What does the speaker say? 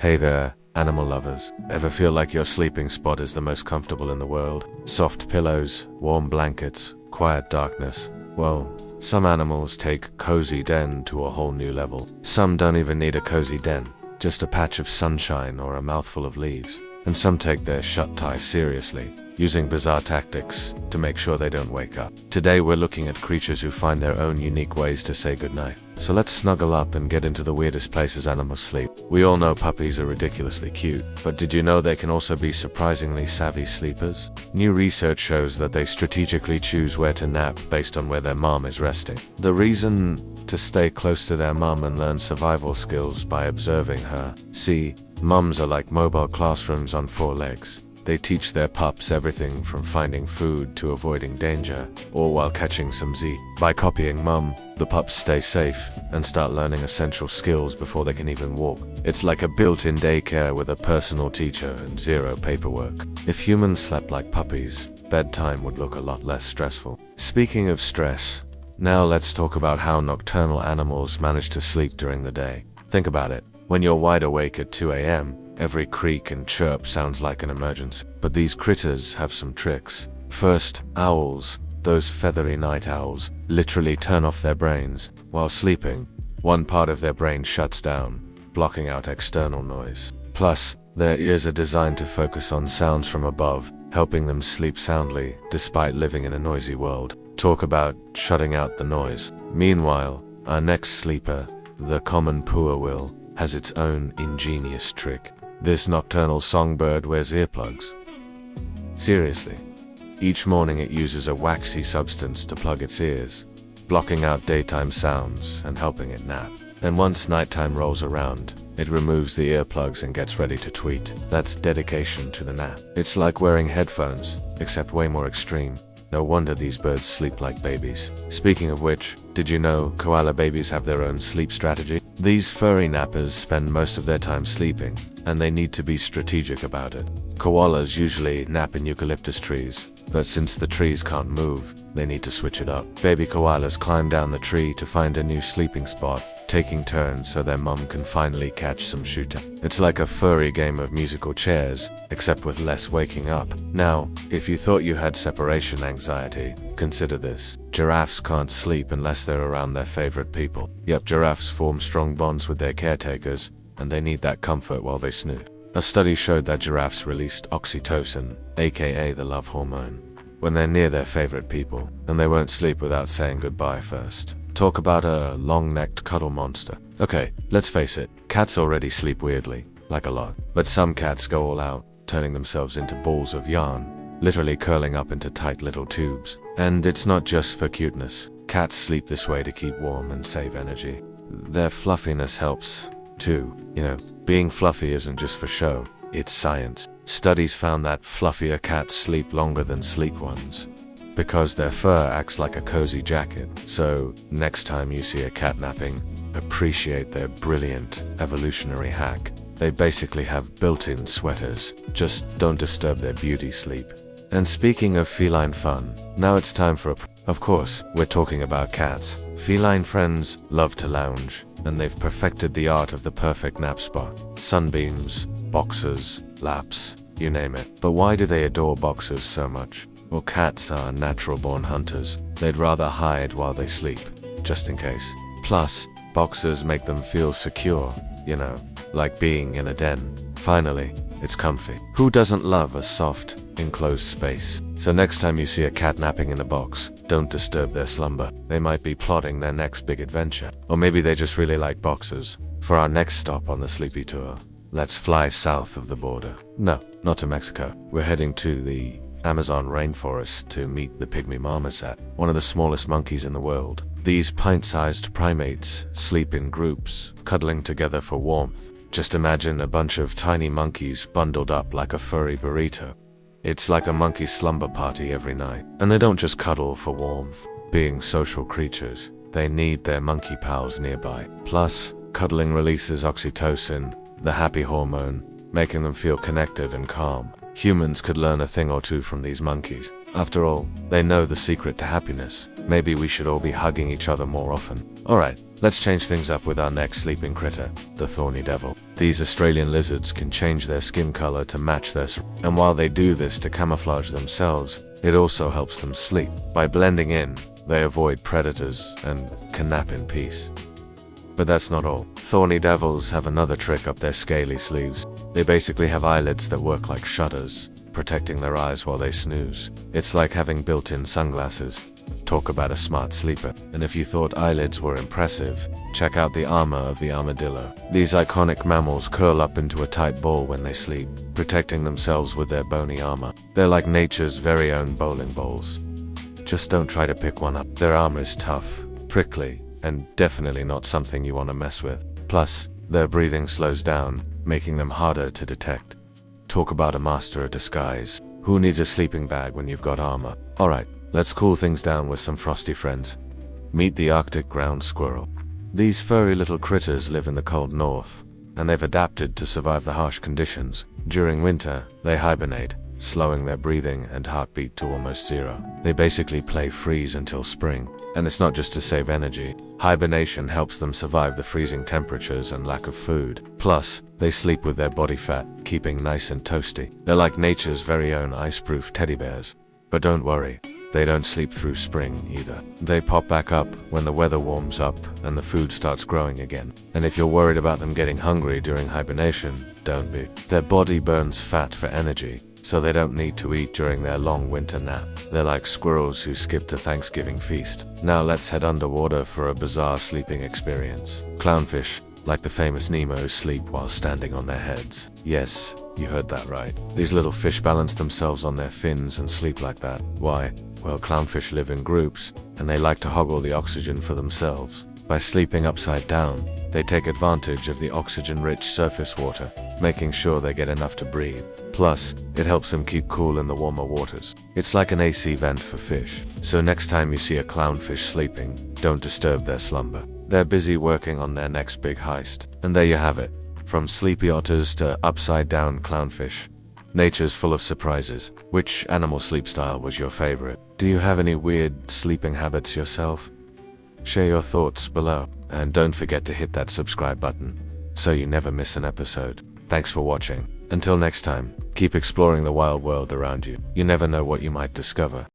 Hey there, animal lovers. Ever feel like your sleeping spot is the most comfortable in the world? Soft pillows, warm blankets, quiet darkness. Well, some animals take cozy den to a whole new level. Some don't even need a cozy den, just a patch of sunshine or a mouthful of leaves. And some take their shut-tie seriously, using bizarre tactics to make sure they don't wake up. Today we're looking at creatures who find their own unique ways to say goodnight. So let's snuggle up and get into the weirdest places animals sleep. We all know puppies are ridiculously cute, but did you know they can also be surprisingly savvy sleepers? New research shows that they strategically choose where to nap based on where their mom is resting. The reason? To stay close to their mum and learn survival skills by observing her. See, mums are like mobile classrooms on 4 legs. They teach their pups everything from finding food to avoiding danger, all while catching some Z. By copying mum, the pups stay safe and start learning essential skills before they can even walk. It's like a built-in daycare with a personal teacher and zero paperwork. If humans slept like puppies, bedtime would look a lot less stressful. Speaking of stress, now let's talk about how nocturnal animals manage to sleep during the day. Think about it. When you're wide awake at 2 a.m., every creak and chirp sounds like an emergency. But these critters have some tricks. First, owls, those feathery night owls, literally turn off their brains. While sleeping, one part of their brain shuts down, blocking out external noise. Plus, their ears are designed to focus on sounds from above, helping them sleep soundly despite living in a noisy world. Talk about shutting out the noise. Meanwhile, our next sleeper, the common puawill, has its own ingenious trick. This nocturnal songbird wears earplugs. Seriously. Each morning it uses a waxy substance to plug its ears, blocking out daytime sounds and helping it nap. Then once nighttime rolls around, it removes the earplugs and gets ready to tweet. That's dedication to the nap. It's like wearing headphones, except way more extreme. No wonder these birds sleep like babies. Speaking of which, did you know koala babies have their own sleep strategy? These furry nappers spend most of their time sleeping, and they need to be strategic about it. Koalas usually nap in eucalyptus trees, but since the trees can't move, they need to switch it up. Baby koalas climb down the tree to find a new sleeping spot, taking turns so their mum can finally catch some shooting. It's like a furry game of musical chairs, except with less waking up. Now, if you thought you had separation anxiety, consider this. Giraffes can't sleep unless they're around their favorite people. Yep, giraffes form strong bonds with their caretakers, and they need that comfort while they snooze. A study showed that giraffes released oxytocin, aka the love hormone, when they're near their favorite people, and they won't sleep without saying goodbye first. Talk about a long-necked cuddle monster. Okay, let's face it, cats already sleep weirdly, like a lot. But some cats go all out, turning themselves into balls of yarn, literally curling up into tight little tubes. And it's not just for cuteness. Cats sleep this way to keep warm and save energy. Their fluffiness helps, too. You know, being fluffy isn't just for show, it's science. Studies found that fluffier cats sleep longer than sleek ones, because their fur acts like a cozy jacket. So, next time you see a cat napping, appreciate their brilliant evolutionary hack. They basically have built-in sweaters, just don't disturb their beauty sleep. And speaking of feline fun, now it's time for of course, we're talking about cats. Feline friends love to lounge, and they've perfected the art of the perfect nap spot. Sunbeams, boxers, laps, you name it. But why do they adore boxers so much? Well, cats are natural-born hunters. They'd rather hide while they sleep, just in case. Plus, boxers make them feel secure, you know, like being in a den. Finally, it's comfy. Who doesn't love a soft, enclosed space? So next time you see a cat napping in a box, don't disturb their slumber. They might be plotting their next big adventure. Or maybe they just really like boxers. For our next stop on the Sleepy Tour, let's fly south of the border. No, not to Mexico. We're heading to the Amazon rainforest to meet the pygmy marmoset, one of the smallest monkeys in the world. These pint-sized primates sleep in groups, cuddling together for warmth. Just imagine a bunch of tiny monkeys bundled up like a furry burrito. It's like a monkey slumber party every night. And they don't just cuddle for warmth. Being social creatures, they need their monkey pals nearby. Plus, cuddling releases oxytocin, the happy hormone, making them feel connected and calm. Humans could learn a thing or two from these monkeys. After all, they know the secret to happiness. Maybe we should all be hugging each other more often. Alright, let's change things up with our next sleeping critter, the thorny devil. These Australian lizards can change their skin color to match their and while they do this to camouflage themselves, it also helps them sleep. By blending in, they avoid predators and can nap in peace. But that's not all. Thorny devils have another trick up their scaly sleeves. They basically have eyelids that work like shutters, protecting their eyes while they snooze. It's like having built-in sunglasses. Talk about a smart sleeper. And if you thought eyelids were impressive, check out the armor of the armadillo. These iconic mammals curl up into a tight ball when they sleep, protecting themselves with their bony armor. They're like nature's very own bowling balls. Just don't try to pick one up. Their armor is tough, prickly, and definitely not something you want to mess with. Plus, their breathing slows down, making them harder to detect. Talk about a master of disguise. Who needs a sleeping bag when you've got armor? Alright, let's cool things down with some frosty friends. Meet the Arctic ground squirrel. These furry little critters live in the cold north, and they've adapted to survive the harsh conditions. During winter, they hibernate, slowing their breathing and heartbeat to almost zero. They basically play freeze until spring, and it's not just to save energy. Hibernation helps them survive the freezing temperatures and lack of food. Plus, they sleep with their body fat, keeping nice and toasty. They're like nature's very own ice-proof teddy bears. But don't worry, they don't sleep through spring either. They pop back up when the weather warms up and the food starts growing again. And if you're worried about them getting hungry during hibernation, don't be. Their body burns fat for energy, so they don't need to eat during their long winter nap. They're like squirrels who skipped a Thanksgiving feast. Now let's head underwater for a bizarre sleeping experience. Clownfish, like the famous Nemo, sleep while standing on their heads. Yes, you heard that right. These little fish balance themselves on their fins and sleep like that. Why? Well, clownfish live in groups, and they like to hog all the oxygen for themselves. By sleeping upside down, they take advantage of the oxygen-rich surface water, making sure they get enough to breathe. Plus, it helps them keep cool in the warmer waters. It's like an AC vent for fish. So next time you see a clownfish sleeping, don't disturb their slumber. They're busy working on their next big heist. And there you have it. From sleepy otters to upside-down clownfish. Nature's full of surprises. Which animal sleep style was your favorite? Do you have any weird sleeping habits yourself? Share your thoughts below. And don't forget to hit that subscribe button, so you never miss an episode. Thanks for watching. Until next time, keep exploring the wild world around you. You never know what you might discover.